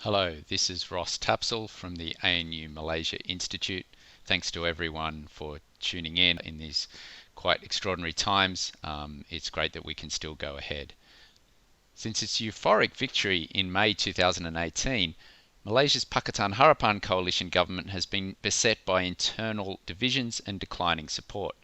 Hello, this is Ross Tapsell from the ANU Malaysia Institute. Thanks to everyone for tuning in these quite extraordinary times. It's great that we can still go ahead. Since its euphoric victory in May 2018, Malaysia's Pakatan Harapan coalition government has been beset by internal divisions and declining support.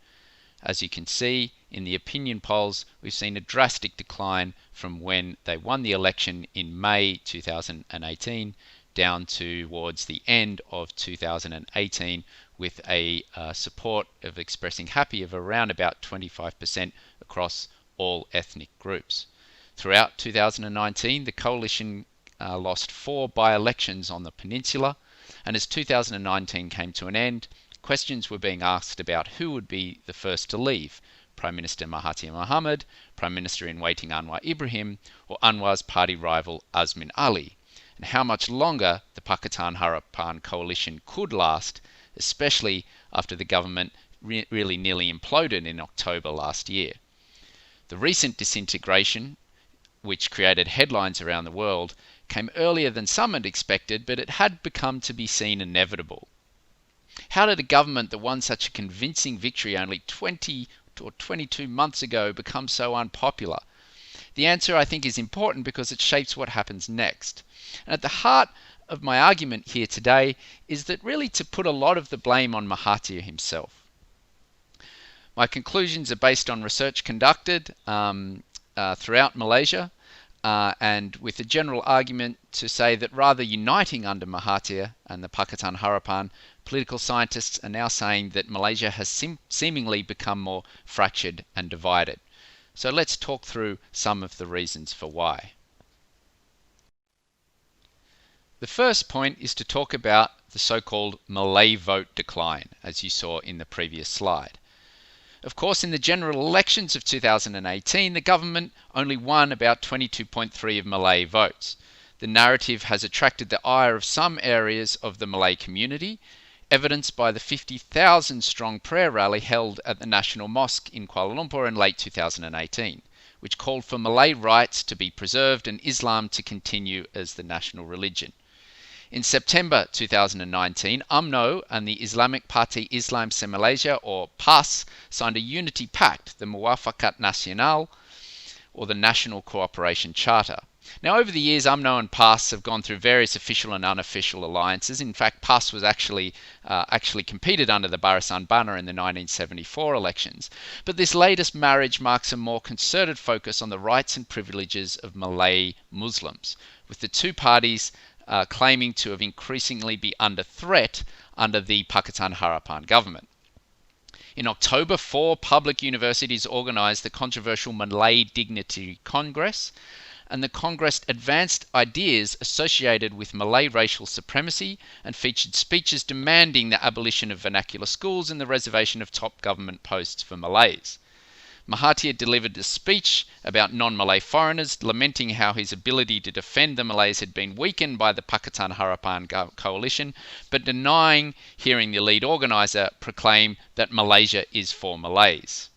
As you can see in the opinion polls, we've seen a drastic decline from when they won the election in May 2018 down towards the end of 2018, with a support of expressing happy of around about 25% across all ethnic groups. Throughout 2019, the coalition lost 4 by-elections on the peninsula, and as 2019 came to an end, questions were being asked about who would be the first to leave: Prime Minister Mahathir Mohamad, Prime Minister in waiting Anwar Ibrahim, or Anwar's party rival Azmin Ali, and how much longer the Pakatan Harapan coalition could last, especially after the government really nearly imploded in October last year. The recent disintegration, which created headlines around the world, came earlier than some had expected, but it had become to be seen inevitable. How did a government that won such a convincing victory only 20 or 22 months ago become so unpopular? The answer, I think, is important because it shapes what happens next. And at the heart of my argument here today is that really to put a lot of the blame on Mahathir himself. My conclusions are based on research conducted throughout Malaysia, and with a general argument to say that rather uniting under Mahathir and the Pakatan Harapan, political scientists are now saying that Malaysia has seemingly become more fractured and divided. So let's talk through some of the reasons for why. The first point is to talk about the so-called Malay vote decline, as you saw in the previous slide. Of course, in the general elections of 2018, the government only won about 22.3% of Malay votes. The narrative has attracted the ire of some areas of the Malay community, evidenced by the 50,000 strong prayer rally held at the National Mosque in Kuala Lumpur in late 2018, which called for Malay rights to be preserved and Islam to continue as the national religion. In September 2019, UMNO and the Islamic Party Islam se Malaysia, or PAS, signed a unity pact, the Muafakat Nasional, or the National Cooperation Charter. Now, over the years, UMNO and PAS have gone through various official and unofficial alliances. In fact, PAS was actually competed under the Barisan banner in the 1974 elections. But this latest marriage marks a more concerted focus on the rights and privileges of Malay Muslims, with the two parties claiming to have increasingly be under threat under the Pakatan Harapan government. In October, 4 public universities organised the controversial Malay Dignity Congress, and the Congress advanced ideas associated with Malay racial supremacy and featured speeches demanding the abolition of vernacular schools and the reservation of top government posts for Malays. Mahathir delivered a speech about non-Malay foreigners, lamenting how his ability to defend the Malays had been weakened by the Pakatan Harapan coalition, but denying hearing the lead organiser proclaim that Malaysia is for Malays.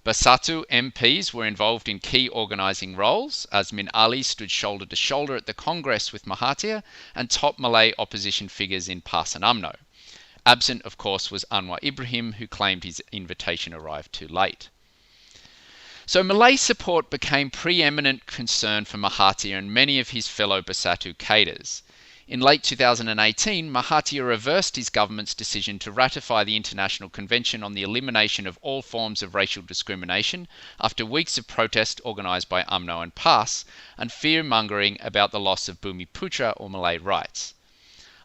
Bersatu MPs were involved in key organising roles. Azmin Ali stood shoulder to shoulder at the Congress with Mahathir and top Malay opposition figures in PAS and UMNO. Absent, of course, was Anwar Ibrahim, who claimed his invitation arrived too late. So Malay support became preeminent concern for Mahathir and many of his fellow Bersatu cadres. In late 2018, Mahathir reversed his government's decision to ratify the International Convention on the Elimination of All Forms of Racial Discrimination after weeks of protest organised by UMNO and PAS and fear-mongering about the loss of Bumiputra or Malay rights.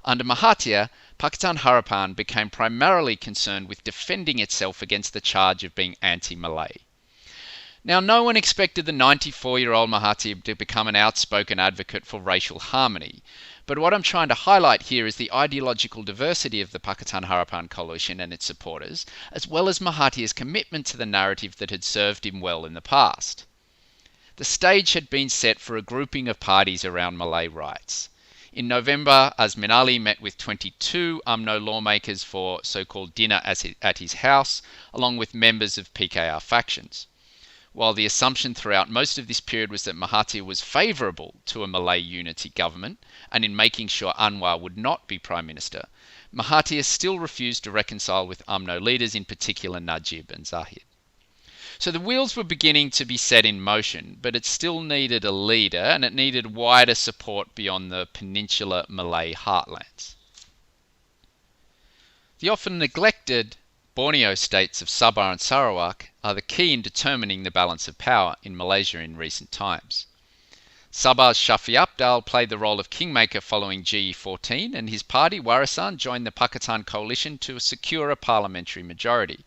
Under Mahathir, Pakatan Harapan became primarily concerned with defending itself against the charge of being anti-Malay. Now, no one expected the 94-year-old Mahathir to become an outspoken advocate for racial harmony. But what I'm trying to highlight here is the ideological diversity of the Pakatan Harapan coalition and its supporters, as well as Mahathir's commitment to the narrative that had served him well in the past. The stage had been set for a grouping of parties around Malay rights. In November, Azmin Ali met with 22 UMNO lawmakers for so-called dinner at his house, along with members of PKR factions. while the assumption throughout most of this period was that Mahathir was favourable to a Malay unity government and in making sure Anwar would not be Prime Minister, Mahathir still refused to reconcile with UMNO leaders, in particular Najib and Zahid. So the wheels were beginning to be set in motion, but it still needed a leader and it needed wider support beyond the peninsular Malay heartlands. The often neglected Borneo states of Sabah and Sarawak are the key in determining the balance of power in Malaysia in recent times. Sabah's Shafi Apdal played the role of kingmaker following GE14, and his party, Warisan, joined the Pakatan Coalition to secure a parliamentary majority.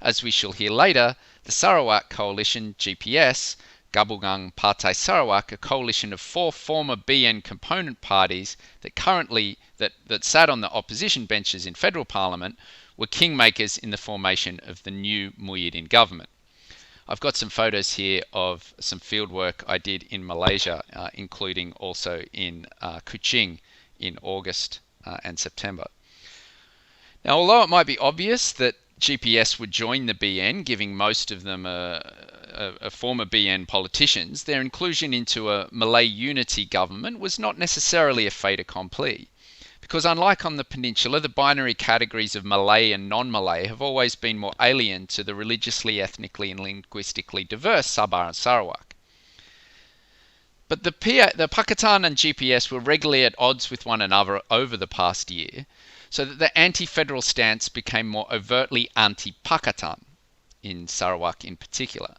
As we shall hear later, the Sarawak Coalition, GPS, Gabungan Partai Sarawak, a coalition of 4 former BN component parties that sat on the opposition benches in federal parliament, were kingmakers in the formation of the new Muhyiddin government. I've got some photos here of some fieldwork I did in Malaysia, including also in Kuching in August and September. Now, although it might be obvious that GPS would join the BN, giving most of them a former BN politicians, their inclusion into a Malay unity government was not necessarily a fait accompli. Because unlike on the peninsula, the binary categories of Malay and non-Malay have always been more alien to the religiously, ethnically and linguistically diverse Sabah and Sarawak. But the Pakatan and GPS were regularly at odds with one another over the past year, so that the anti-federal stance became more overtly anti-Pakatan, in Sarawak in particular.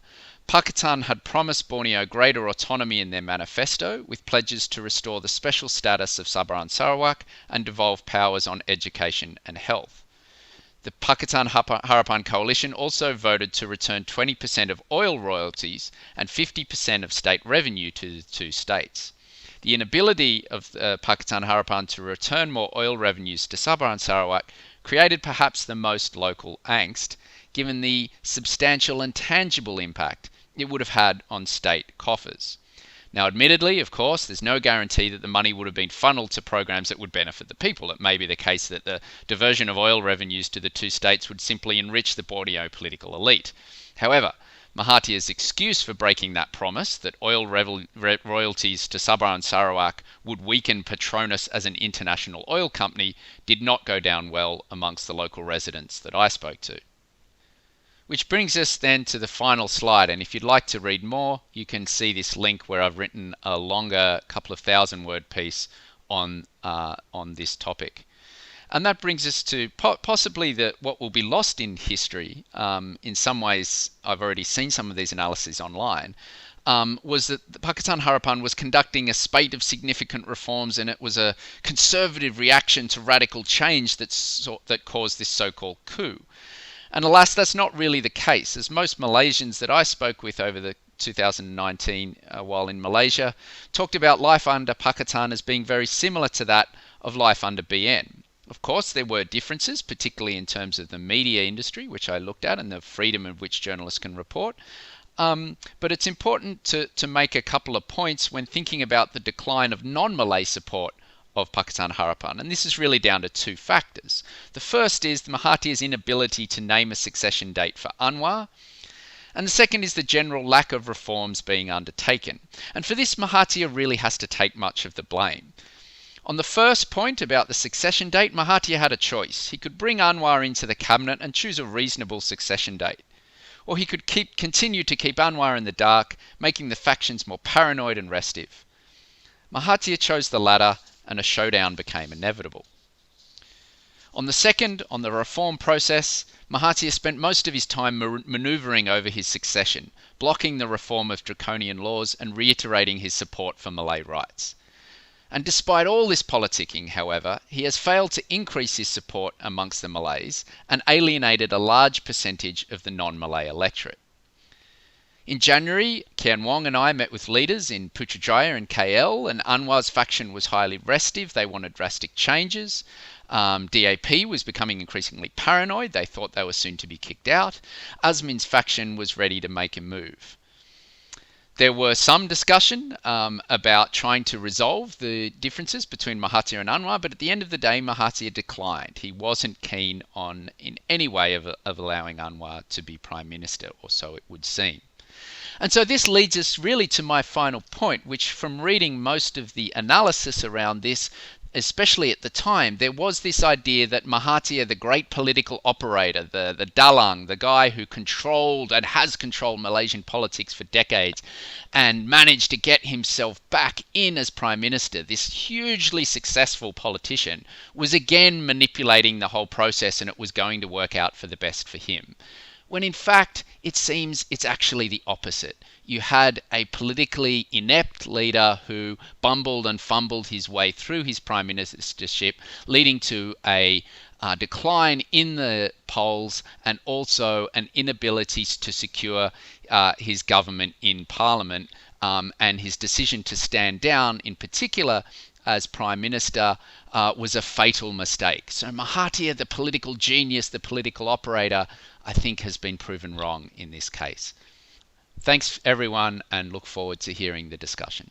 Pakatan had promised Borneo greater autonomy in their manifesto, with pledges to restore the special status of Sabah and Sarawak and devolve powers on education and health. The Pakatan Harapan Coalition also voted to return 20% of oil royalties and 50% of state revenue to the two states. The inability of Pakatan Harapan to return more oil revenues to Sabah and Sarawak created perhaps the most local angst, given the substantial and tangible impact it would have had on state coffers. Now, admittedly, of course, there's no guarantee that the money would have been funneled to programs that would benefit the people. It may be the case that the diversion of oil revenues to the two states would simply enrich the Borneo political elite. However, Mahathir's excuse for breaking that promise, that oil royalties to Sabah and Sarawak would weaken Petronas as an international oil company, did not go down well amongst the local residents that I spoke to. Which brings us then to the final slide, and if you'd like to read more, you can see this link where I've written a longer couple of 1,000-word piece on this topic. And that brings us to possibly what will be lost in history. In some ways, I've already seen some of these analyses online, was that the Pakatan Harapan was conducting a spate of significant reforms, and it was a conservative reaction to radical change that caused this so-called coup. And alas, that's not really the case, as most Malaysians that I spoke with over the 2019 while in Malaysia talked about life under Pakatan as being very similar to that of life under BN. Of course, there were differences, particularly in terms of the media industry, which I looked at, and the freedom of which journalists can report. But it's important to make a couple of points when thinking about the decline of non-Malay support of Pakatan Harapan, and this is really down to 2 factors. The first is Mahathir's inability to name a succession date for Anwar, and the second is the general lack of reforms being undertaken. And for this, Mahathir really has to take much of the blame. On the first point about the succession date, Mahathir had a choice. He could bring Anwar into the cabinet and choose a reasonable succession date, or he could continue to keep Anwar in the dark, making the factions more paranoid and restive. Mahathir chose the latter, and a showdown became inevitable. On the second, on the reform process, Mahathir spent most of his time manoeuvring over his succession, blocking the reform of draconian laws and reiterating his support for Malay rights. And despite all this politicking, however, he has failed to increase his support amongst the Malays and alienated a large percentage of the non-Malay electorate. In January, Kian Wong and I met with leaders in Putrajaya and KL, and Anwar's faction was highly restive. They wanted drastic changes. DAP was becoming increasingly paranoid. They thought they were soon to be kicked out. Azmin's faction was ready to make a move. There were some discussion about trying to resolve the differences between Mahathir and Anwar, but at the end of the day, Mahathir declined. He wasn't keen on, in any way, of allowing Anwar to be Prime Minister, or so it would seem. And so this leads us really to my final point, which from reading most of the analysis around this, especially at the time, there was this idea that Mahathir, the great political operator, the dalang, the guy who controlled and has controlled Malaysian politics for decades and managed to get himself back in as prime minister, this hugely successful politician, was again manipulating the whole process and it was going to work out for the best for him. When in fact, it seems it's actually the opposite. You had a politically inept leader who bumbled and fumbled his way through his prime ministership, leading to a decline in the polls and also an inability to secure his government in parliament, and his decision to stand down in particular as Prime Minister was a fatal mistake. So Mahathir, the political genius, the political operator, I think has been proven wrong in this case. Thanks everyone, and look forward to hearing the discussion.